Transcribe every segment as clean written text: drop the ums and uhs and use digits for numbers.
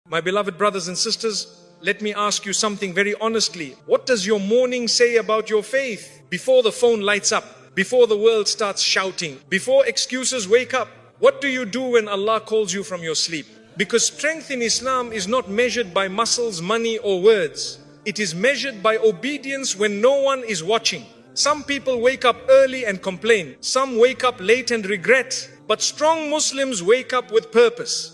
My beloved brothers and sisters, let me ask you something very honestly. What does your morning say about your faith? Before the phone lights up, before the world starts shouting, before excuses wake up, what do you do when Allah calls you from your sleep? Because strength in Islam is not measured by muscles, money or words. It is measured by obedience when no one is watching. Some people wake up early and complain. Some wake up late and regret. But strong Muslims wake up with purpose.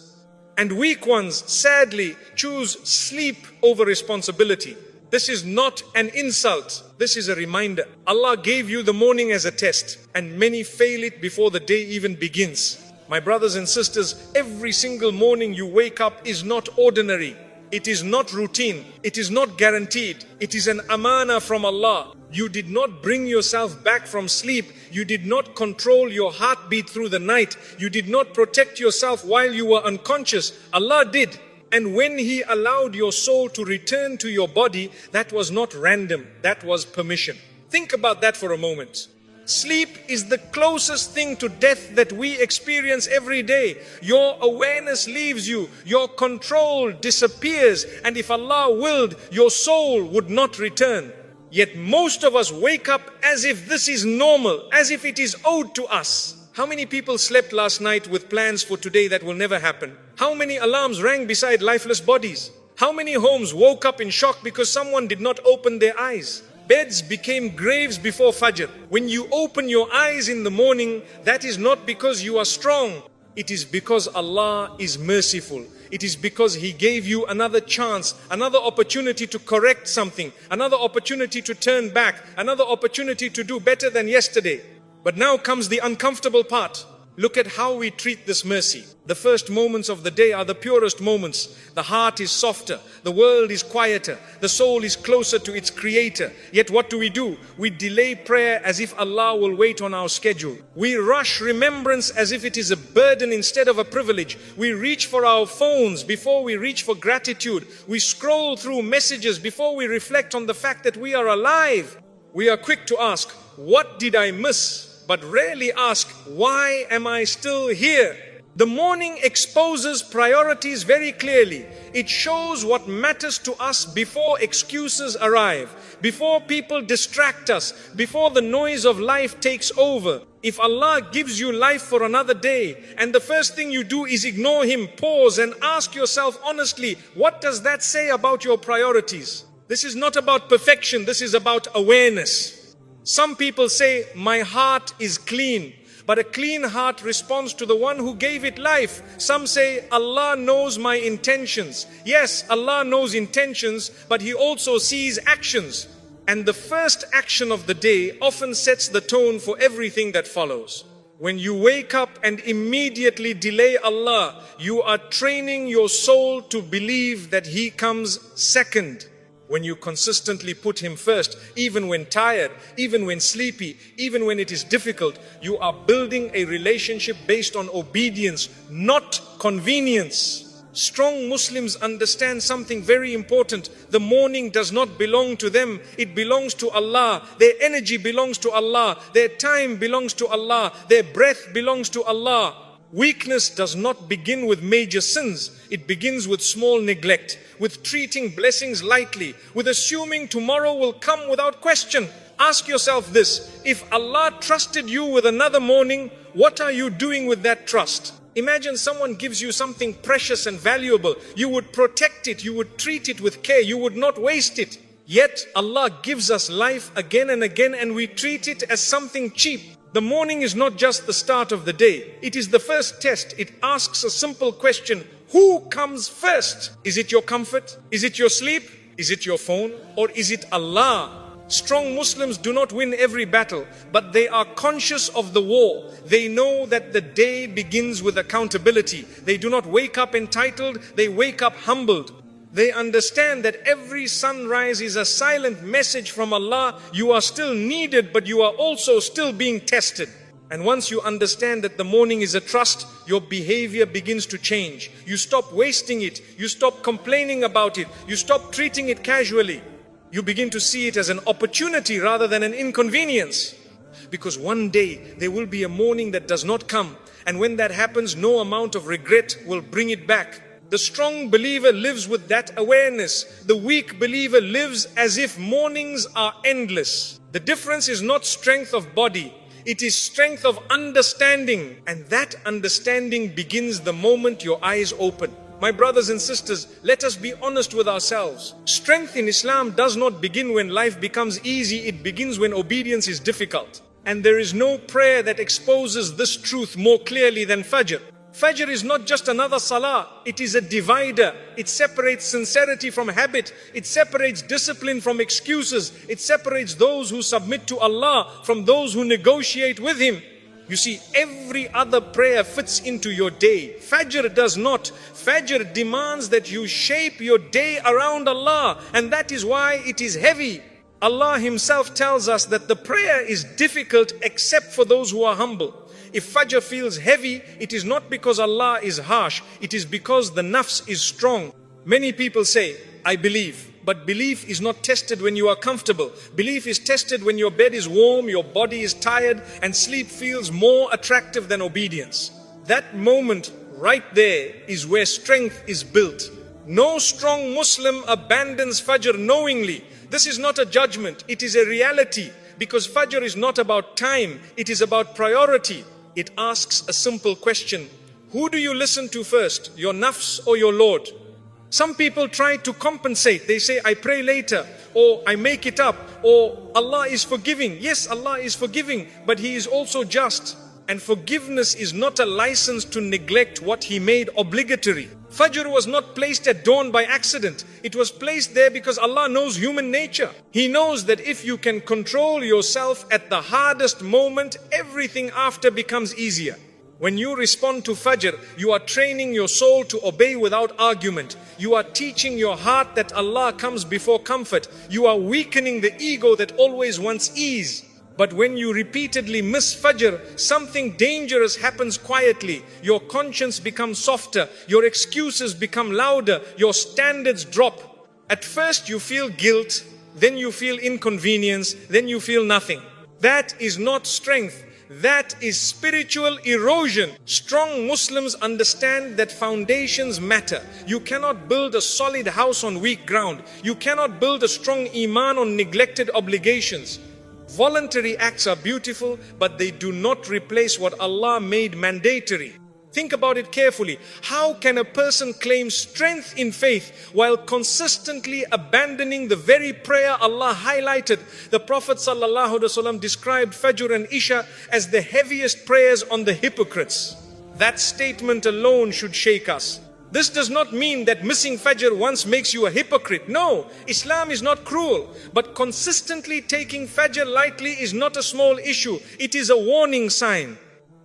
And weak ones, sadly, choose sleep over responsibility. This is not an insult. This is a reminder. Allah gave you the morning as a test, and many fail it before the day even begins. My brothers and sisters, every single morning you wake up is not ordinary. It is not routine. It is not guaranteed. It is an amana from Allah. You did not bring yourself back from sleep. You did not control your heartbeat through the night. You did not protect yourself while you were unconscious. Allah did. And when He allowed your soul to return to your body, that was not random. That was permission. Think about that for a moment. Sleep is the closest thing to death that we experience every day. Your awareness leaves you, your control disappears, and if Allah willed, your soul would not return. Yet most of us wake up as if this is normal, as if it is owed to us. How many people slept last night with plans for today that will never happen? How many alarms rang beside lifeless bodies? How many homes woke up in shock because someone did not open their eyes? Beds became graves before Fajr. When you open your eyes in the morning, that is not because you are strong. It is because Allah is merciful. It is because He gave you another chance, another opportunity to correct something, another opportunity to turn back, another opportunity to do better than yesterday. But now comes the uncomfortable part. Look at how we treat this mercy. The first moments of the day are the purest moments. The heart is softer, the world is quieter, the soul is closer to its Creator. Yet what do? We delay prayer as if Allah will wait on our schedule. We rush remembrance as if it is a burden instead of a privilege. We reach for our phones before we reach for gratitude. We scroll through messages before we reflect on the fact that we are alive. We are quick to ask, what did I miss? But rarely ask, why am I still here? The morning exposes priorities very clearly. It shows what matters to us before excuses arrive, before people distract us, before the noise of life takes over. If Allah gives you life for another day, and the first thing you do is ignore Him, pause and ask yourself honestly, what does that say about your priorities? This is not about perfection, this is about awareness. Some people say, my heart is clean. But a clean heart responds to the one who gave it life. Some say, Allah knows my intentions. Yes, Allah knows intentions, but He also sees actions. And the first action of the day often sets the tone for everything that follows. When you wake up and immediately delay Allah, you are training your soul to believe that He comes second. When you consistently put Him first, even when tired, even when sleepy, even when it is difficult, you are building a relationship based on obedience, not convenience. Strong Muslims understand something very important. The morning does not belong to them. It belongs to Allah. Their energy belongs to Allah. Their time belongs to Allah. Their breath belongs to Allah. Weakness does not begin with major sins. It begins with small neglect, with treating blessings lightly, with assuming tomorrow will come without question. Ask yourself this, if Allah trusted you with another morning, what are you doing with that trust? Imagine someone gives you something precious and valuable. You would protect it, you would treat it with care, you would not waste it. Yet Allah gives us life again and again and we treat it as something cheap. The morning is not just the start of the day. It is the first test. It asks a simple question. Who comes first? Is it your comfort? Is it your sleep? Is it your phone? Or is it Allah? Strong Muslims do not win every battle, but they are conscious of the war. They know that the day begins with accountability. They do not wake up entitled, they wake up humbled. They understand that every sunrise is a silent message from Allah. You are still needed, but you are also still being tested. And once you understand that the morning is a trust, your behavior begins to change. You stop wasting it. You stop complaining about it. You stop treating it casually. You begin to see it as an opportunity rather than an inconvenience. Because one day there will be a morning that does not come. And when that happens, no amount of regret will bring it back. The strong believer lives with that awareness. The weak believer lives as if mornings are endless. The difference is not strength of body. It is strength of understanding. And that understanding begins the moment your eyes open. My brothers and sisters, let us be honest with ourselves. Strength in Islam does not begin when life becomes easy. It begins when obedience is difficult. And there is no prayer that exposes this truth more clearly than Fajr. Fajr is not just another salah. It is a divider. It separates sincerity from habit. It separates discipline from excuses. It separates those who submit to Allah from those who negotiate with Him. You see, every other prayer fits into your day. Fajr does not. Fajr demands that you shape your day around Allah, and that is why it is heavy. Allah Himself tells us that the prayer is difficult except for those who are humble. If Fajr feels heavy, it is not because Allah is harsh. It is because the nafs is strong. Many people say, I believe. But belief is not tested when you are comfortable. Belief is tested when your bed is warm, your body is tired, and sleep feels more attractive than obedience. That moment right there is where strength is built. No strong Muslim abandons Fajr knowingly. This is not a judgment, it is a reality. Because Fajr is not about time, it is about priority. It asks a simple question. Who do you listen to first, your nafs or your Lord? Some people try to compensate. They say, I pray later, or I make it up, or Allah is forgiving. Yes, Allah is forgiving, but He is also just. And forgiveness is not a license to neglect what He made obligatory. Fajr was not placed at dawn by accident. It was placed there because Allah knows human nature. He knows that if you can control yourself at the hardest moment, everything after becomes easier. When you respond to Fajr, you are training your soul to obey without argument. You are teaching your heart that Allah comes before comfort. You are weakening the ego that always wants ease. But when you repeatedly miss Fajr, something dangerous happens quietly. Your conscience becomes softer. Your excuses become louder. Your standards drop. At first you feel guilt, then you feel inconvenience, then you feel nothing. That is not strength. That is spiritual erosion. Strong Muslims understand that foundations matter. You cannot build a solid house on weak ground. You cannot build a strong Iman on neglected obligations. Voluntary acts are beautiful, but they do not replace what Allah made mandatory. Think about it carefully. How can a person claim strength in faith while consistently abandoning the very prayer Allah highlighted? The Prophet ﷺ described Fajr and Isha as the heaviest prayers on the hypocrites. That statement alone should shake us. This does not mean that missing Fajr once makes you a hypocrite. No, Islam is not cruel. But consistently taking Fajr lightly is not a small issue. It is a warning sign.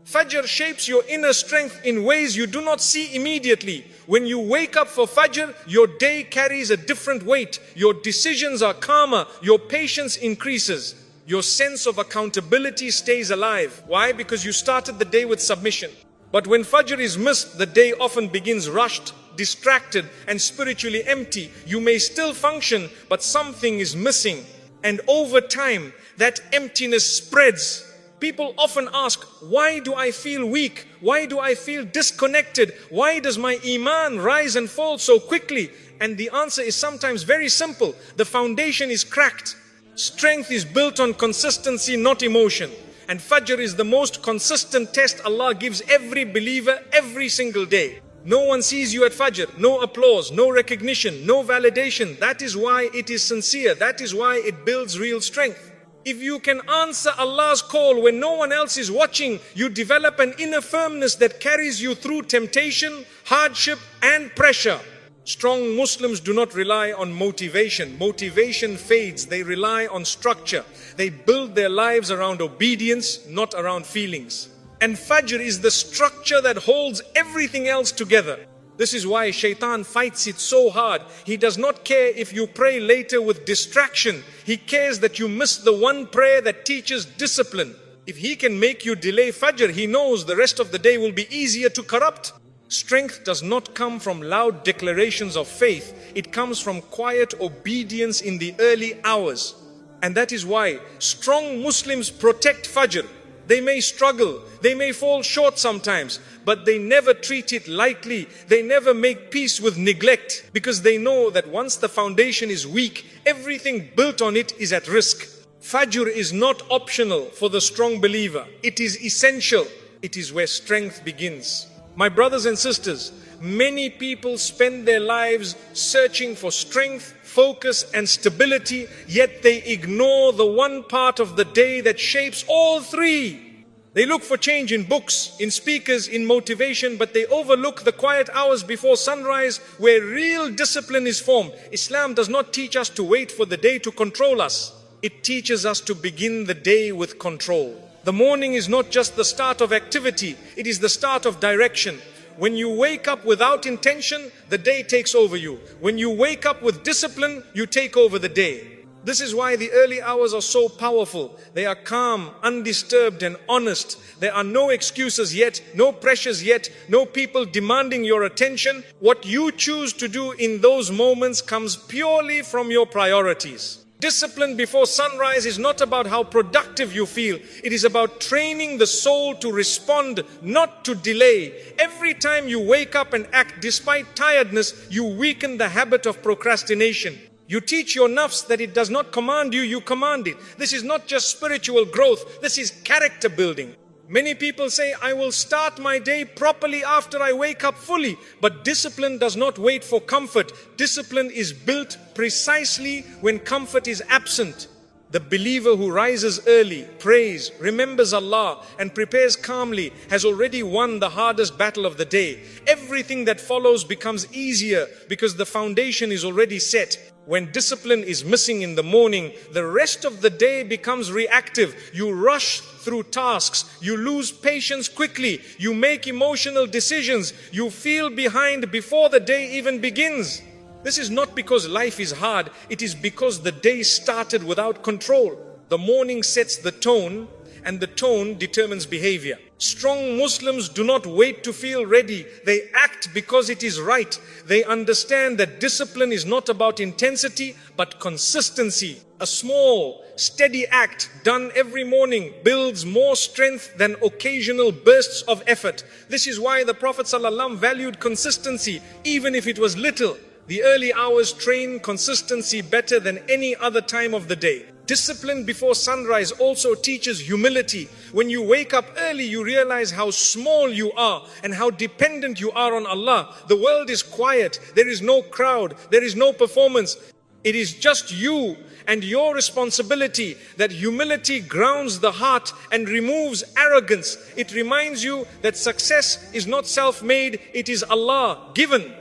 Fajr shapes your inner strength in ways you do not see immediately. When you wake up for Fajr, your day carries a different weight. Your decisions are calmer. Your patience increases. Your sense of accountability stays alive. Why? Because you started the day with submission. But when Fajr is missed, the day often begins rushed, distracted, and spiritually empty. You may still function, but something is missing. And over time, that emptiness spreads. People often ask, why do I feel weak? Why do I feel disconnected? Why does my Iman rise and fall so quickly? And the answer is sometimes very simple. The foundation is cracked. Strength is built on consistency, not emotion. And Fajr is the most consistent test Allah gives every believer every single day. No one sees you at Fajr, no applause, no recognition, no validation. That is why it is sincere. That is why it builds real strength. If you can answer Allah's call when no one else is watching, you develop an inner firmness that carries you through temptation, hardship, and pressure. Strong Muslims do not rely on motivation. Motivation fades. They rely on structure. They build their lives around obedience, not around feelings. And Fajr is the structure that holds everything else together. This is why Shaytan fights it so hard. He does not care if you pray later with distraction. He cares that you miss the one prayer that teaches discipline. If he can make you delay Fajr, he knows the rest of the day will be easier to corrupt. Strength does not come from loud declarations of faith. It comes from quiet obedience in the early hours. And that is why strong Muslims protect Fajr. They may struggle, they may fall short sometimes, but they never treat it lightly. They never make peace with neglect, because they know that once the foundation is weak, everything built on it is at risk. Fajr is not optional for the strong believer. It is essential. It is where strength begins. My brothers and sisters, many people spend their lives searching for strength, focus and stability, yet they ignore the one part of the day that shapes all three. They look for change in books, in speakers, in motivation, but they overlook the quiet hours before sunrise where real discipline is formed. Islam does not teach us to wait for the day to control us. It teaches us to begin the day with control. The morning is not just the start of activity, it is the start of direction. When you wake up without intention, the day takes over you. When you wake up with discipline, you take over the day. This is why the early hours are so powerful. They are calm, undisturbed and honest. There are no excuses yet, no pressures yet, no people demanding your attention. What you choose to do in those moments comes purely from your priorities. Discipline before sunrise is not about how productive you feel. It is about training the soul to respond, not to delay. Every time you wake up and act despite tiredness, you weaken the habit of procrastination. You teach your nafs that it does not command you, you command it. This is not just spiritual growth, this is character building. Many people say, I will start my day properly after I wake up fully. But discipline does not wait for comfort. Discipline is built precisely when comfort is absent. The believer who rises early, prays, remembers Allah and prepares calmly has already won the hardest battle of the day. Everything that follows becomes easier because the foundation is already set. When discipline is missing in the morning, the rest of the day becomes reactive. You rush through tasks. You lose patience quickly. You make emotional decisions. You feel behind before the day even begins. This is not because life is hard. It is because the day started without control. The morning sets the tone, and the tone determines behavior. Strong Muslims do not wait to feel ready. They act because it is right. They understand that discipline is not about intensity, but consistency. A small, steady act done every morning builds more strength than occasional bursts of effort. This is why the Prophet ﷺ valued consistency, even if it was little. The early hours train consistency better than any other time of the day. Discipline before sunrise also teaches humility. When you wake up early, you realize how small you are and how dependent you are on Allah. The world is quiet. There is no crowd. There is no performance. It is just you and your responsibility. That humility grounds the heart and removes arrogance. It reminds you that success is not self-made. It is Allah given.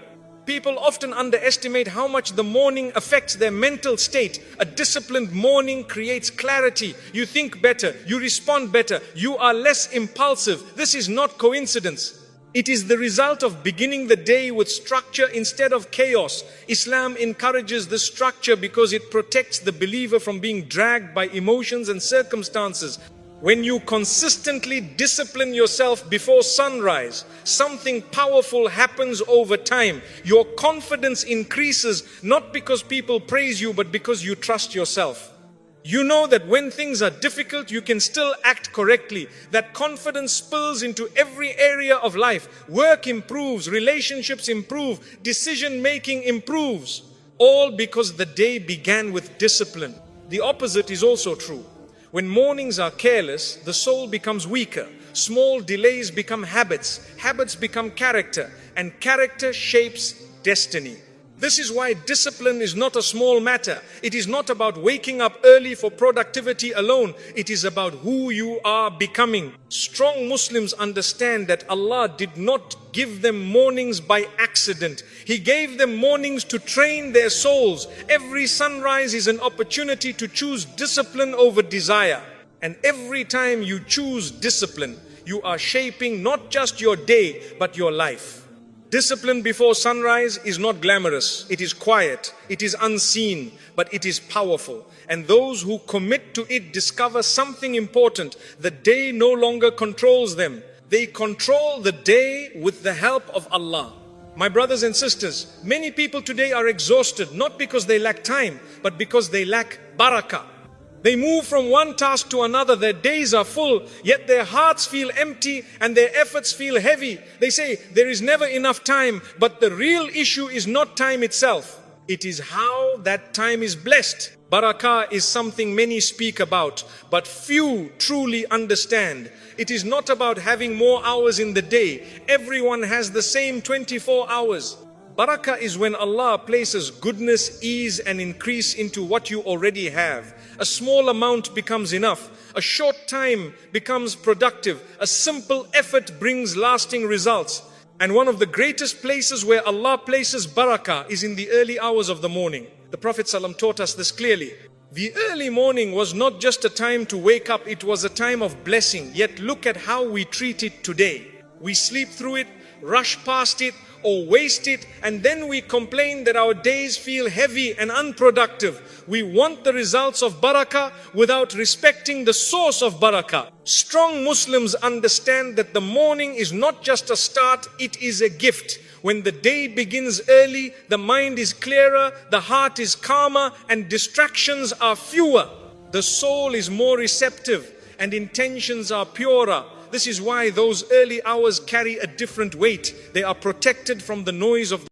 People often underestimate how much the morning affects their mental state. A disciplined morning creates clarity. You think better, you respond better, you are less impulsive. This is not coincidence. It is the result of beginning the day with structure instead of chaos. Islam encourages the structure because it protects the believer from being dragged by emotions and circumstances. When you consistently discipline yourself before sunrise, something powerful happens over time. Your confidence increases not because people praise you, but because you trust yourself. You know that when things are difficult, you can still act correctly. That confidence spills into every area of life. Work improves, relationships improve, decision making improves. All because the day began with discipline. The opposite is also true. When mornings are careless, the soul becomes weaker. Small delays become habits. Habits become character. And character shapes destiny. This is why discipline is not a small matter. It is not about waking up early for productivity alone. It is about who you are becoming. Strong Muslims understand that Allah did not give them mornings by accident. He gave them mornings to train their souls. Every sunrise is an opportunity to choose discipline over desire. And every time you choose discipline, you are shaping not just your day, but your life. Discipline before sunrise is not glamorous. It is quiet. It is unseen, but it is powerful. And those who commit to it discover something important. The day no longer controls them. They control the day with the help of Allah. My brothers and sisters, many people today are exhausted, not because they lack time, but because they lack barakah. They move from one task to another. Their days are full, yet their hearts feel empty and their efforts feel heavy. They say there is never enough time, but the real issue is not time itself. It is how that time is blessed. Barakah is something many speak about, but few truly understand. It is not about having more hours in the day. Everyone has the same 24 hours. Barakah is when Allah places goodness, ease and increase into what you already have. A small amount becomes enough. A short time becomes productive. A simple effort brings lasting results. And one of the greatest places where Allah places barakah is in the early hours of the morning. The Prophet ﷺ taught us this clearly. The early morning was not just a time to wake up, it was a time of blessing. Yet look at how we treat it today. We sleep through it, rush past it, or waste it, and then we complain that our days feel heavy and unproductive. We want the results of barakah without respecting the source of barakah. Strong Muslims understand that the morning is not just a start, it is a gift. When the day begins early, the mind is clearer, the heart is calmer, and distractions are fewer. The soul is more receptive, and intentions are purer. This is why those early hours carry a different weight. They are protected from the noise of the